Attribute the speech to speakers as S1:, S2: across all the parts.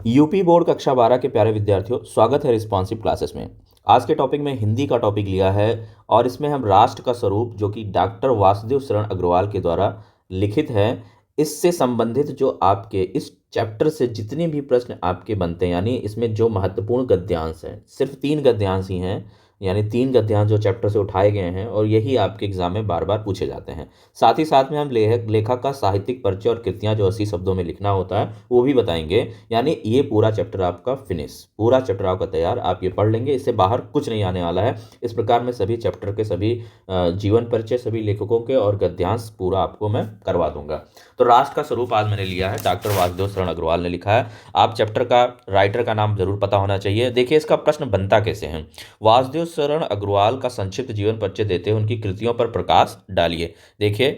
S1: UP board कक्षा 12 के प्यारे विद्यार्थियों, स्वागत है रिस्पॉन्सिव क्लासेस में। आज के टॉपिक में हिंदी का टॉपिक लिया है और इसमें हम राष्ट्र का स्वरूप जो कि डॉक्टर वासुदेव शरण अग्रवाल के द्वारा लिखित है, इससे संबंधित जो आपके इस चैप्टर से जितने भी प्रश्न आपके बनते हैं, यानी इसमें जो महत्वपूर्ण गद्यांश हैं, सिर्फ 3 गद्यांश ही हैं, यानी 3 गद्यांश जो चैप्टर से उठाए गए हैं और यही आपके एग्जाम में बार बार पूछे जाते हैं। साथ ही साथ में हम लेखक का साहित्यिक परिचय और कृतियां जो 80 शब्दों में लिखना होता है वो भी बताएंगे। यानी ये पूरा चैप्टर आपका फिनिश, पूरा चैप्टर आपका तैयार, आप ये पढ़ लेंगे, इससे बाहर कुछ नहीं आने वाला है। इस प्रकार मैं सभी चैप्टर के सभी जीवन परिचय, सभी लेखकों के और गद्यांश पूरा आपको मैं करवा दूंगा। तो राष्ट्र का स्वरूप आज मैंने लिया है, डॉक्टर वासुदेव शरण अग्रवाल ने लिखा है। आप चैप्टर का राइटर का नाम जरूर पता होना चाहिए। देखिए इसका प्रश्न बनता कैसे है। वासुदेव शरण अग्रवाल का संक्षिप्त जीवन परिचय देते हुए उनकी कृतियों पर प्रकाश डालिए। देखिए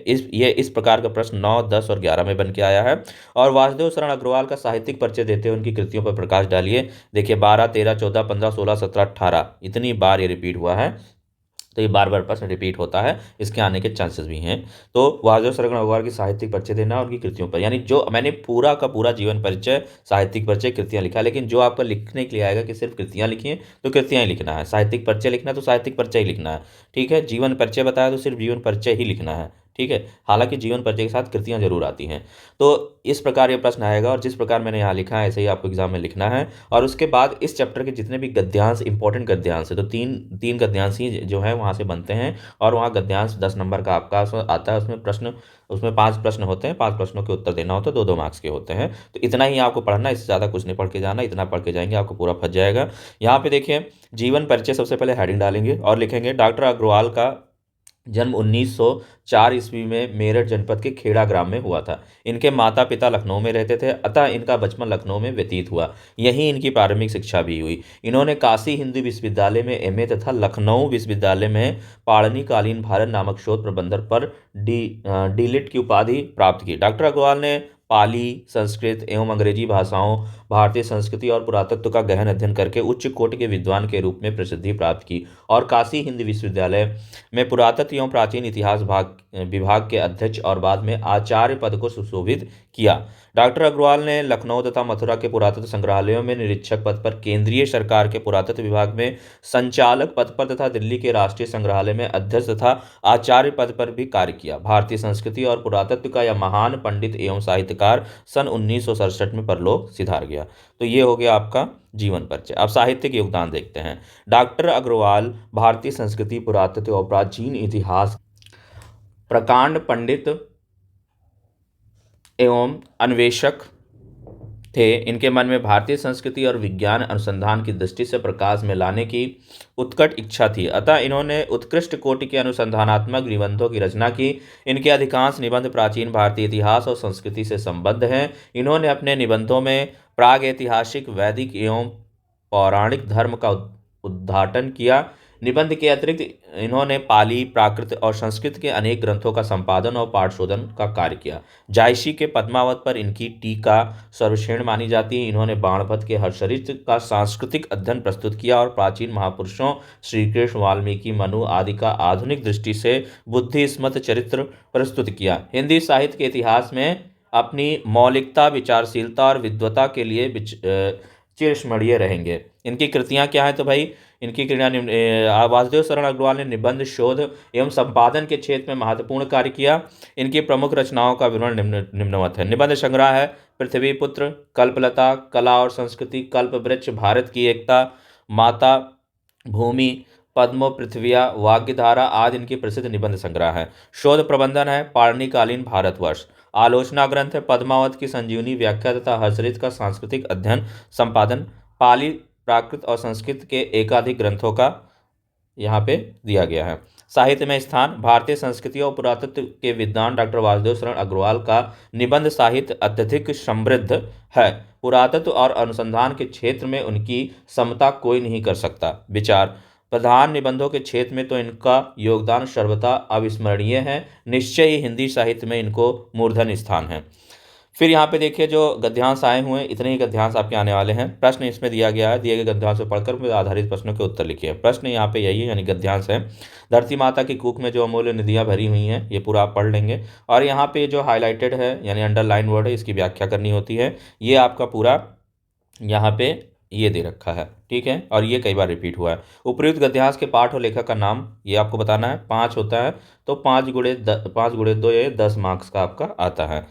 S1: इस प्रकार का प्रश्न 9, 10 और 11 में बन के आया है। और वासुदेव शरण अग्रवाल का साहित्यिक परिचय देते हुए उनकी कृतियों पर प्रकाश डालिए। देखिए 12, 13, 14, 15, 16, 17, 18 इतनी बार ये रिपीट हुआ है, तो ये बार बार प्रश्न रिपीट होता है, इसके आने के चांसेस भी हैं। तो वासुदेव शरण अग्रवाल की साहित्यिक परिचय देना और उनकी कृतियों पर, यानी जो मैंने पूरा का पूरा जीवन परिचय, साहित्यिक परिचय, कृतियां लिखा, लेकिन जो आपका लिखने के लिए आएगा कि सिर्फ कृतियां लिखी हैं तो कृतियां ही लिखना है, साहित्यिक परिचय लिखना है तो साहित्यिक परिचय ही लिखना है। ठीक है, जीवन परिचय बताया तो सिर्फ जीवन परिचय ही लिखना है। ठीक है, हालांकि जीवन परिचय के साथ कृतियां जरूर आती हैं। तो इस प्रकार ये प्रश्न आएगा और जिस प्रकार मैंने यहाँ लिखा है ऐसे ही आपको एग्जाम में लिखना है। और उसके बाद इस चैप्टर के जितने भी गद्यांश, इंपॉर्टेंट गद्यांश है, तो तीन तीन गद्यांश ही जो है वहाँ से बनते हैं। और वहाँ गद्यांश 10 नंबर का आपका आता है। उसमें प्रश्न, उसमें 5 प्रश्न होते हैं, 5 प्रश्नों के उत्तर देना होता है, 2-2 मार्क्स के होते हैं। तो इतना ही आपको पढ़ना, इससे ज़्यादा कुछ नहीं पढ़ के जाना। इतना पढ़ के जाएंगे आपको पूरा फंस जाएगा। यहाँ पे देखिए जीवन परिचय सबसे पहले हेडिंग डालेंगे और लिखेंगे डॉक्टर अग्रवाल का जन्म 1904 ईस्वी में मेरठ जनपद के खेड़ा ग्राम में हुआ था। इनके माता पिता लखनऊ में रहते थे, अतः इनका बचपन लखनऊ में व्यतीत हुआ। यहीं इनकी प्रारंभिक शिक्षा भी हुई। इन्होंने काशी हिंदू विश्वविद्यालय में एमए तथा लखनऊ विश्वविद्यालय में पाणिनिकालीन भारत नामक शोध प्रबंध पर डीलिट की उपाधि प्राप्त की। डॉक्टर अग्रवाल ने पाली, संस्कृत एवं अंग्रेजी भाषाओं, भारतीय संस्कृति और पुरातत्व का गहन अध्ययन करके उच्च कोटि के विद्वान के रूप में प्रसिद्धि प्राप्त की और काशी हिंदू विश्वविद्यालय में पुरातत्व एवं प्राचीन इतिहास विभाग के अध्यक्ष और बाद में आचार्य पद को सुशोभित किया। डॉक्टर अग्रवाल ने लखनऊ तथा मथुरा के पुरातत्व संग्रहालयों में निरीक्षक पद पर, केंद्रीय सरकार के पुरातत्व विभाग में संचालक पद पर तथा दिल्ली के राष्ट्रीय संग्रहालय में अध्यक्ष तथा आचार्य पद पर भी कार्य किया। भारतीय संस्कृति और पुरातत्व का यह महान पंडित एवं साहित्यकार सन 1967 में परलोक सिधार गया। तो ये हो गया आपका जीवन परिचय। अब साहित्यिक योगदान देखते हैं। डॉक्टर अग्रवाल भारतीय संस्कृति, पुरातत्व और प्राचीन इतिहास प्रकांड पंडित एवं अन्वेषक थे। इनके मन में भारतीय संस्कृति और विज्ञान अनुसंधान की दृष्टि से प्रकाश में लाने की उत्कट इच्छा थी, अतः इन्होंने उत्कृष्ट कोटि के अनुसंधानात्मक निबंधों की रचना की। इनके अधिकांश निबंध प्राचीन भारतीय इतिहास और संस्कृति से संबद्ध हैं। इन्होंने अपने निबंधों में प्रागैतिहासिक, वैदिक एवं पौराणिक धर्म का उद्घाटन किया। निबंध के अतिरिक्त इन्होंने पाली, प्राकृत और संस्कृत के अनेक ग्रंथों का संपादन और पाठशोधन का कार्य किया। जायसी के पद्मावत पर इनकी टीका सर्वश्रेष्ठ मानी जाती है। इन्होंने बाणभट्ट के हर्षचरित्र का सांस्कृतिक अध्ययन प्रस्तुत किया और प्राचीन महापुरुषों श्री कृष्ण, वाल्मीकि, मनु आदि का आधुनिक दृष्टि से बुद्धिस्मृत चरित्र प्रस्तुत किया। हिंदी साहित्य के इतिहास में अपनी मौलिकता, विचारशीलता और विद्वता के लिए चिरस्मरणीय रहेंगे। इनकी कृतियां क्या हैं, तो भाई इनकी कृतियां, वासुदेव शरण अग्रवाल ने निबंध, शोध एवं संपादन के क्षेत्र में महत्वपूर्ण कार्य किया। इनकी प्रमुख रचनाओं का विवरण निम्नवत है। निबंध संग्रह है पृथ्वीपुत्र, कल्पलता, कला और संस्कृति, कल्पवृक्ष, भारत की एकता, माता भूमि, पद्मो पृथ्विया, वाग्यधारा आदि इनकी प्रसिद्ध निबंध संग्रह है। शोध प्रबंधन है पाणिनिकालीन भारतवर्ष। आलोचना ग्रंथ है पद्मावत की संजीवनी व्याख्या तथा हर्षचरित्र का सांस्कृतिक अध्ययन संपादन। पाली, प्राकृत और संस्कृत के एकाधिक ग्रंथों का यहाँ पे दिया गया है। साहित्य में स्थान, भारतीय संस्कृति और पुरातत्व के विद्वान डॉक्टर वासुदेव शरण अग्रवाल का निबंध साहित्य अत्यधिक समृद्ध है। पुरातत्व और अनुसंधान के क्षेत्र में उनकी समता कोई नहीं कर सकता। विचार, प्रधान निबंधों के क्षेत्र में तो इनका योगदान सर्वथा अविस्मरणीय है। निश्चय ही हिंदी साहित्य में इनको मूर्धन्य स्थान है। फिर यहाँ पे देखिए जो गद्यांश आए हुए हैं, इतने ही गद्यांश आपके आने वाले हैं। प्रश्न इसमें दिया गया है, दिए गए गद्यांश पर पढ़कर आधारित प्रश्नों के उत्तर लिखिए। प्रश्न यहाँ पे यही है, यानी गद्यांश है। धरती माता की कूख में जो अमूल्य निधियाँ भरी हुई हैं, ये पूरा आप पढ़ लेंगे। और यहाँ पे जो हाईलाइटेड है यानी अंडरलाइन वर्ड है, इसकी व्याख्या करनी होती है। ये आपका पूरा यहाँ पे ये दे रखा है, ठीक है, और ये कई बार रिपीट हुआ है। उपयुक्त गद्यांश के पाठ और लेखक का नाम ये आपको बताना है। 5 होता है तो 5 गुणे 2 ये 10 मार्क्स का आपका आता है,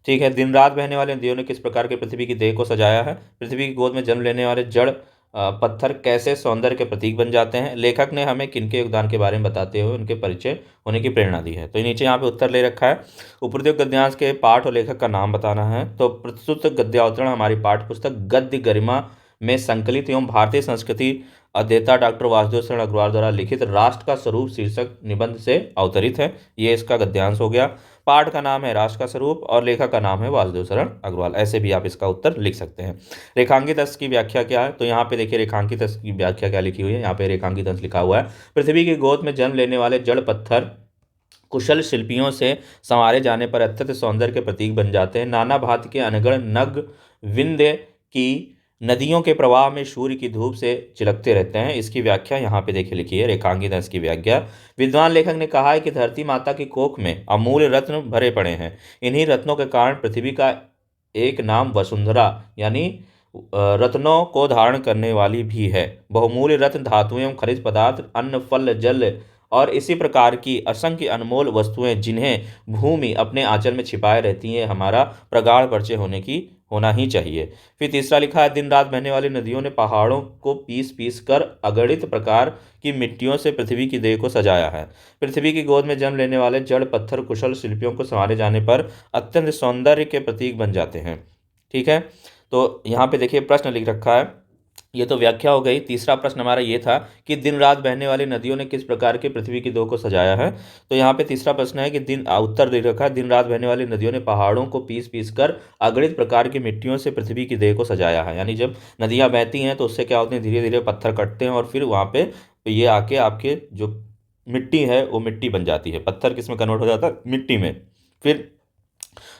S1: ठीक है। दिन रात बहने वाले नदियों ने किस प्रकार के पृथ्वी की देह को सजाया है? पृथ्वी की गोद में जन्म लेने वाले जड़ पत्थर कैसे सौंदर्य के प्रतीक बन जाते हैं? लेखक ने हमें किनके योगदान के बारे में बताते हुए उनके परिचय होने की प्रेरणा दी है? तो नीचे यहाँ पे उत्तर ले रखा है। उपरोक्त गद्यांश के पाठ और लेखक का नाम बताना है। तो प्रस्तुत गद्यावतरण हमारी पाठ्य पुस्तक गद्य गरिमा में संकलित एवं भारतीय संस्कृति अध्येता डॉक्टर वासुदेव शरण अग्रवाल द्वारा लिखित राष्ट्र का स्वरूप शीर्षक निबंध से अवतरित है। ये इसका गद्यांश हो गया। पाठ का नाम है राष्ट्र का स्वरूप और लेखक का नाम है वासुदेव शरण अग्रवाल। ऐसे भी आप इसका उत्तर लिख सकते हैं। रेखांकित अंश की व्याख्या क्या है? तो यहाँ पे देखिए रेखांकित अंश की व्याख्या क्या लिखी हुई है। यहाँ पे रेखांकित अंश लिखा हुआ है, पृथ्वी की गोद में जन्म लेने वाले जड़ पत्थर कुशल शिल्पियों से संवारे जाने पर अत्यंत सौंदर्य के प्रतीक बन जाते हैं। नाना भांति के अनगढ़ नग विंध्य की नदियों के प्रवाह में सूर्य की धूप से चिलकते रहते हैं। इसकी व्याख्या यहाँ पे देखिए लिखी है, रेखांकित अंश की व्याख्या। विद्वान लेखक ने कहा है कि धरती माता की कोख में अमूल्य रत्न भरे पड़े हैं। इन्हीं रत्नों के कारण पृथ्वी का एक नाम वसुंधरा यानी रत्नों को धारण करने वाली भी है। बहुमूल्य रत्न धातुएं एवं खनिज पदार्थ, अन्न, फल, जल और इसी प्रकार की असंख्य अनमोल वस्तुएं जिन्हें भूमि अपने आंचल में छिपाए रहती हैं, हमारा प्रगाढ़ परिचय होना ही चाहिए। फिर तीसरा लिखा है, दिन रात बहने वाली नदियों ने पहाड़ों को पीस पीस कर अगणित प्रकार की मिट्टियों से पृथ्वी की देह को सजाया है। पृथ्वी की गोद में जन्म लेने वाले जड़ पत्थर कुशल शिल्पियों को संवारे जाने पर अत्यंत सौंदर्य के प्रतीक बन जाते हैं, ठीक है। तो यहाँ पे देखिए प्रश्न लिख रखा है, ये तो व्याख्या हो गई। तीसरा प्रश्न हमारा ये था कि दिन रात बहने वाली नदियों ने किस प्रकार की पृथ्वी की देह को सजाया है। तो यहाँ पे तीसरा प्रश्न है कि उत्तर दे रखा है, दिन रात बहने वाली नदियों ने पहाड़ों को पीस पीस कर अगणित प्रकार की मिट्टियों से पृथ्वी की देह को सजाया है। यानी जब नदियाँ बहती हैं तो उससे क्या होते हैं, धीरे धीरे पत्थर कटते हैं और फिर वहाँ पे ये आके आपके जो मिट्टी है वो मिट्टी बन जाती है। पत्थर किस में कन्वर्ट हो जाता है, मिट्टी में। फिर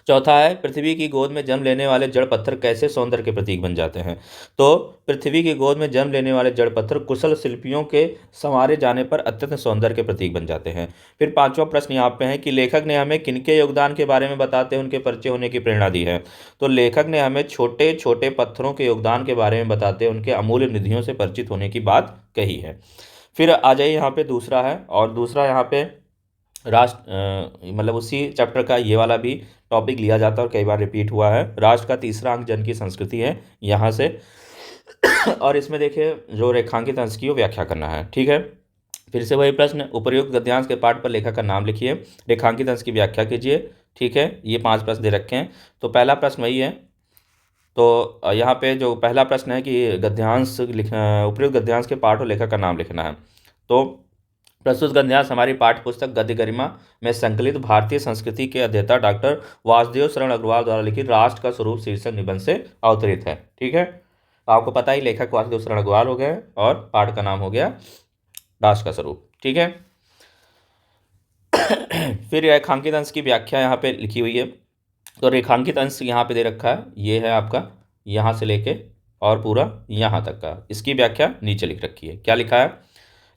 S1: चौथा है, पृथ्वी की गोद में जन्म लेने वाले जड़ पत्थर कैसे सौंदर्य के प्रतीक बन जाते हैं। तो पृथ्वी की गोद में जन्म लेने वाले जड़ पत्थर कुशल शिल्पियों के संवारे जाने पर अत्यंत सौंदर्य के प्रतीक बन जाते हैं। फिर पांचवा प्रश्न यहाँ पे है कि लेखक ने हमें किनके योगदान के बारे में बताते हैं उनके परिचय होने की प्रेरणा दी है। तो लेखक ने हमें छोटे छोटे पत्थरों के योगदान के बारे में बताते उनके अमूल्य निधियों से परिचित होने की बात कही है। फिर आ जाइए यहाँ पे दूसरा है, और दूसरा यहाँ पे मतलब उसी चैप्टर का ये वाला भी टॉपिक लिया जाता है और कई बार रिपीट हुआ है। राष्ट्र का तीसरा अंक जन की संस्कृति है यहाँ से और इसमें देखिए जो रेखांकित अंश की वो व्याख्या करना है, ठीक है। फिर से वही प्रश्न, उपर्युक्त गद्यांश के पाठ पर लेखक का नाम लिखिए, रेखांकित अंश की व्याख्या कीजिए, ठीक है। ये 5 प्रश्न दे रखे हैं। तो पहला प्रश्न वही है। तो यहाँ पे जो पहला प्रश्न है कि उपर्युक्त गद्यांश के पाठ और लेखक का नाम लिखना है। तो प्रस्तुत गद्यांश हमारी पाठ्य पुस्तक गद्य गरिमा में संकलित भारतीय संस्कृति के अध्येता डॉक्टर वासुदेव शरण अग्रवाल द्वारा लिखित राष्ट्र का स्वरूप शीर्षक निबंध से अवतरित है, ठीक है। आपको पता ही लेखक वासुदेव शरण अग्रवाल हो गए और पाठ का नाम हो गया राष्ट्र का स्वरूप, ठीक है। फिर रेखांकित अंश की व्याख्या यहाँ पे लिखी हुई है। तो रेखांकित अंश यहाँ पे दे रखा है, ये है आपका यहाँ से लेके और पूरा यहाँ तक का। इसकी व्याख्या नीचे लिख रखी है। क्या लिखा है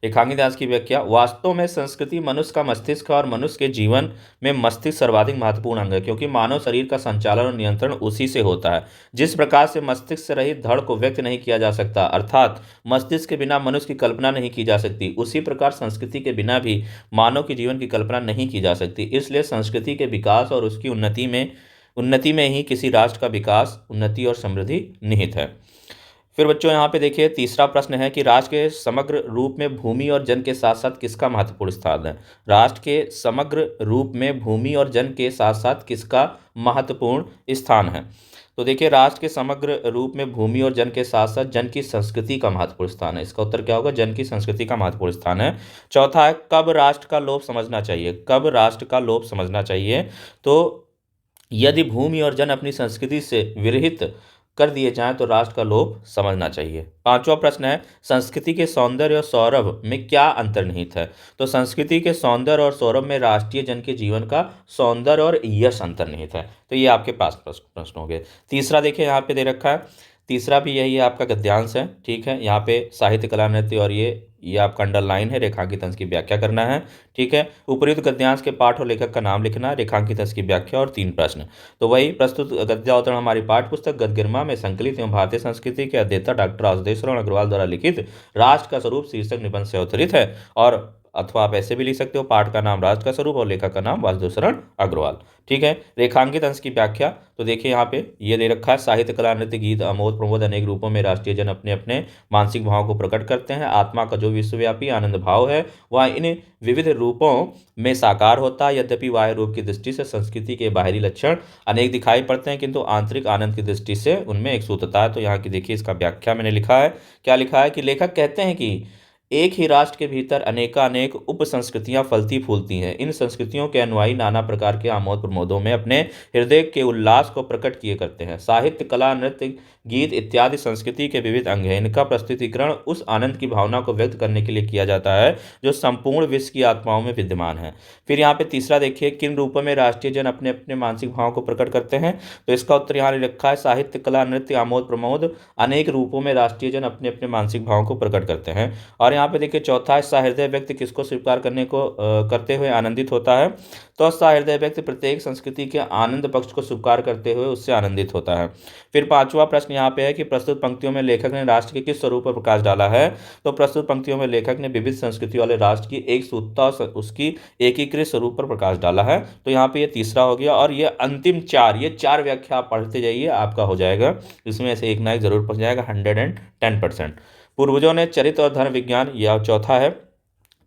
S1: रेखांकित अंश की व्याख्या, वास्तव में संस्कृति मनुष्य का मस्तिष्क और मनुष्य के जीवन में मस्तिष्क सर्वाधिक महत्वपूर्ण अंग है, क्योंकि मानव शरीर का संचालन और नियंत्रण उसी से होता है। जिस प्रकार से मस्तिष्क से रहित धड़ को व्यक्त नहीं किया जा सकता, अर्थात मस्तिष्क के बिना मनुष्य की कल्पना नहीं की जा सकती, उसी प्रकार संस्कृति के बिना भी मानव के जीवन की कल्पना नहीं की जा सकती। इसलिए संस्कृति के विकास और उसकी उन्नति में ही किसी राष्ट्र का विकास, उन्नति और समृद्धि निहित है। फिर बच्चों यहाँ पे देखिए तीसरा प्रश्न है कि राष्ट्र के समग्र रूप में भूमि और जन के साथ साथ किसका महत्वपूर्ण स्थान है। राष्ट्र के समग्र रूप में भूमि और जन के साथ साथ किसका महत्वपूर्ण स्थान है। तो देखिए राष्ट्र के समग्र रूप में भूमि और जन के साथ साथ जन की संस्कृति का महत्वपूर्ण स्थान है। इसका उत्तर क्या होगा, जन की संस्कृति का महत्वपूर्ण स्थान है। चौथा है, कब राष्ट्र का लोप समझना चाहिए। कब राष्ट्र का लोप समझना चाहिए। तो यदि भूमि और जन अपनी संस्कृति से विरहित कर दिए जाएं तो राष्ट्र का लोप समझना चाहिए। पांचवा प्रश्न है, संस्कृति के सौंदर्य और सौरभ में क्या अंतर्निहित है। तो संस्कृति के सौंदर्य और सौरभ में राष्ट्रीय जन के जीवन का सौंदर्य और यश अंतर्निहित है। तो ये आपके पास प्रश्न हो गए। तीसरा देखिए यहाँ पे दे रखा है, तीसरा भी यही है आपका गद्यांश है, ठीक है। यहाँ पे साहित्य कला नृत्य और ये आपका अंडरलाइन है, रेखांकित अंश की व्याख्या करना है, ठीक है। उपयुक्त गद्यांश के पाठ और लेखक का नाम लिखना, रेखांकित अंश की व्याख्या और 3 प्रश्न। तो वही प्रस्तुत गद्यावतरण हमारी पाठ्य पुस्तक गद्यगिरमा में संकलित एवं भारतीय संस्कृति के अध्येता डॉक्टर वासुदेव शरण अग्रवाल द्वारा लिखित राष्ट्र का स्वरूप शीर्षक निबंध से अवतरित है। और अथवा आप ऐसे भी लिख सकते हो, पाठ का नाम राष्ट्र का स्वरूप और लेखक का नाम वासुदेव शरण अग्रवाल, ठीक है। रेखांकित अंश की व्याख्या, तो देखिए यहाँ पे ये दे रखा है, साहित्य कला नृत्य गीत अमोद प्रमोद अनेक रूपों में राष्ट्रीय जन अपने अपने मानसिक भावों को प्रकट करते हैं। आत्मा का जो विश्वव्यापी आनंद भाव है वह इन विविध रूपों में साकार होता है। यद्यपि बाह्य रूप की दृष्टि से संस्कृति के बाहरी लक्षण अनेक दिखाई पड़ते हैं, किंतु आंतरिक आनंद की दृष्टि से उनमें एक सूत्रता है। तो यहाँ की देखिए इसका व्याख्या मैंने लिखा है, क्या लिखा है कि लेखक कहते हैं कि एक ही राष्ट्र के भीतर अनेकानेक उप संस्कृतियां फलती फूलती हैं। इन संस्कृतियों के अनुयायी नाना प्रकार के आमोद प्रमोदों में अपने हृदय के उल्लास को प्रकट किए करते हैं। साहित्य कला नृत्य गीत इत्यादि संस्कृति के विविध अंग हैं। इनका प्रस्तुतिकरण उस आनंद की भावना को व्यक्त करने के लिए किया जाता है जो संपूर्ण विश्व की आत्माओं में विद्यमान है। फिर यहाँ पे तीसरा देखिए, किन रूपों में राष्ट्रीय जन अपने अपने मानसिक भावों को प्रकट करते हैं। तो इसका उत्तर यहाँ लिखा है, साहित्य कला नृत्य आमोद प्रमोद अनेक रूपों में राष्ट्रीय जन अपने अपने मानसिक भावों को प्रकट करते हैं। और यहाँ पे देखिए चौथा है, सहृदय व्यक्ति किसको स्वीकार करते हुए आनंदित होता है। तो सहृदय व्यक्ति प्रत्येक संस्कृति के आनंद पक्ष को स्वीकार करते हुए उससे आनंदित होता है। फिर पांचवा प्रश्न यहाँ पे है कि प्रस्तुत पंक्तियों में लेखक ने राष्ट्र के किस स्वरूप पर प्रकाश डाला है। तो प्रस्तुत पंक्तियों में लेखक ने विविध संस्कृति वाले राष्ट्र की एक सूत्रता और उसकी एकीकृत स्वरूप पर प्रकाश डाला है। तो यहाँ पे ये तीसरा हो गया। और ये अंतिम ये चार व्याख्या आप पढ़ते जाइए, आपका हो जाएगा इसमें से एक ना एक जरूर पहुंच जाएगा 110%। पूर्वजों ने चरित्र और धर्म विज्ञान, यह चौथा है,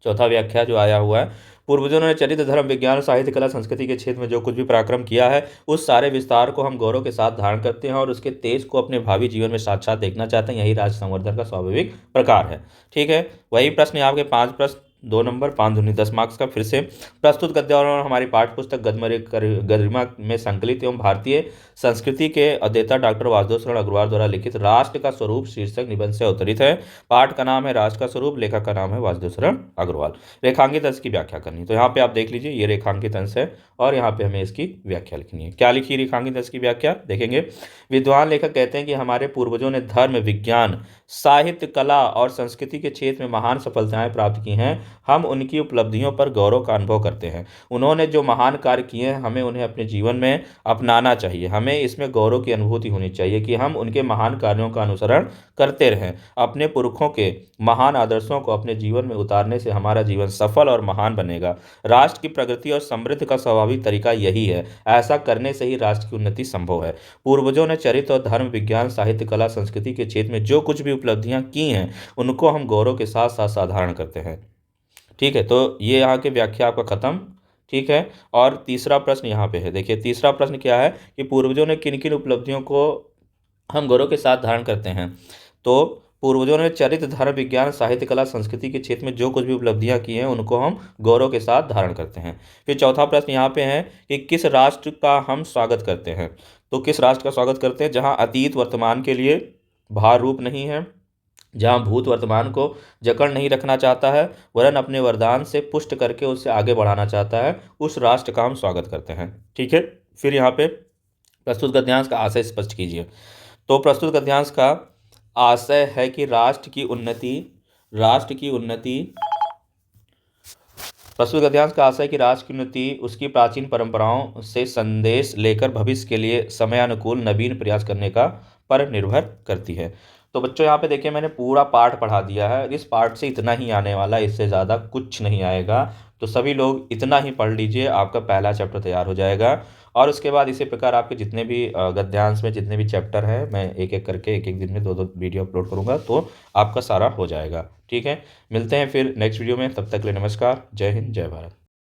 S1: चौथा व्याख्या जो आया हुआ है। पूर्वजों ने चरित्र धर्म विज्ञान साहित्य कला संस्कृति के क्षेत्र में जो कुछ भी पराक्रम किया है उस सारे विस्तार को हम गौरव के साथ धारण करते हैं और उसके तेज को अपने भावी जीवन में साक्षात देखना चाहते हैं। यही राष्ट्र संवर्धन का स्वाभाविक प्रकार है, ठीक है। वही प्रश्न यहाँ के 5 प्रश्न, 2 नंबर 5 दूनी 10 मार्क्स का। फिर से, प्रस्तुत गद्यावतरण हमारी पाठ्य पुस्तक गद्यगिरमा में संकलित एवं भारतीय संस्कृति के अध्येता डॉक्टर वासुदेव शरण अग्रवाल द्वारा लिखित राष्ट्र का स्वरूप शीर्षक निबंध से अवतरित है। पाठ का नाम है राष्ट्र का स्वरूप, लेखक का नाम है वासुदेव शरण अग्रवाल। रेखांकित अंश की व्याख्या करनी, तो यहाँ पे आप देख लीजिए ये रेखांकित अंश है और यहाँ पे हमें इसकी व्याख्या लिखनी है। क्या लिखी रेखांकित अंश की व्याख्या देखेंगे। विद्वान लेखक कहते हैं कि हमारे पूर्वजों ने धर्म विज्ञान साहित्य कला और संस्कृति के क्षेत्र में महान सफलताएं प्राप्त की हैं। हम उनकी उपलब्धियों पर गौरव का अनुभव करते हैं। उन्होंने जो महान कार्य किए हैं हमें उन्हें अपने जीवन में अपनाना चाहिए। हमें इसमें गौरव की अनुभूति होनी चाहिए कि हम उनके महान कार्यों का अनुसरण करते रहें। अपने पुरखों के महान आदर्शों को अपने जीवन में उतारने से हमारा जीवन सफल और महान बनेगा। राष्ट्र की प्रगति और समृद्धि का स्वाभाविक तरीका यही है। ऐसा करने से ही राष्ट्र की उन्नति संभव है। पूर्वजों ने चरित्र और धर्म विज्ञान साहित्य कला संस्कृति के क्षेत्र में जो कुछ भी उपलब्धियां की हैं उनको हम गौरव के साथ साथ साधारण करते हैं, ठीक है। तो ये यहाँ की व्याख्या आपका खत्म, ठीक है। और तीसरा प्रश्न यहाँ पे है, देखिए तीसरा प्रश्न क्या है कि पूर्वजों ने किन किन उपलब्धियों को हम गौरव के साथ धारण करते हैं। तो पूर्वजों ने चरित्र धर्म विज्ञान साहित्य कला संस्कृति के क्षेत्र में जो कुछ भी उपलब्धियां की हैं उनको हम गौरव के साथ धारण करते हैं। फिर चौथा प्रश्न यहाँ पे है कि किस राष्ट्र का हम स्वागत करते हैं। तो किस राष्ट्र का स्वागत करते हैं जहाँ अतीत वर्तमान के लिए भार रूप नहीं है, जहाँ भूत वर्तमान को जकड़ नहीं रखना चाहता है वरन अपने वरदान से पुष्ट करके उससे आगे बढ़ाना चाहता है, उस राष्ट्र का हम स्वागत करते हैं, ठीक है। फिर यहाँ पे प्रस्तुत गद्यांश का आशय स्पष्ट कीजिए। तो प्रस्तुत गद्यांश का आशय है कि प्रस्तुत गद्यांश का आशय है कि राष्ट्र की उन्नति उसकी प्राचीन परंपराओं से संदेश लेकर भविष्य के लिए समयानुकूल नवीन प्रयास करने का पर निर्भर करती है। तो बच्चों यहाँ पे देखिए मैंने पूरा पाठ पढ़ा दिया है। इस पाठ से इतना ही आने वाला, इससे ज़्यादा कुछ नहीं आएगा। तो सभी लोग इतना ही पढ़ लीजिए, आपका पहला चैप्टर तैयार हो जाएगा। और उसके बाद इसी प्रकार आपके जितने भी गद्यांश में जितने भी चैप्टर हैं मैं एक एक करके एक दिन में 2 वीडियो अपलोड करूँगा, तो आपका सारा हो जाएगा, ठीक है। मिलते हैं फिर नेक्स्ट वीडियो में, तब तक के लिए नमस्कार, जय हिंद, जय भारत।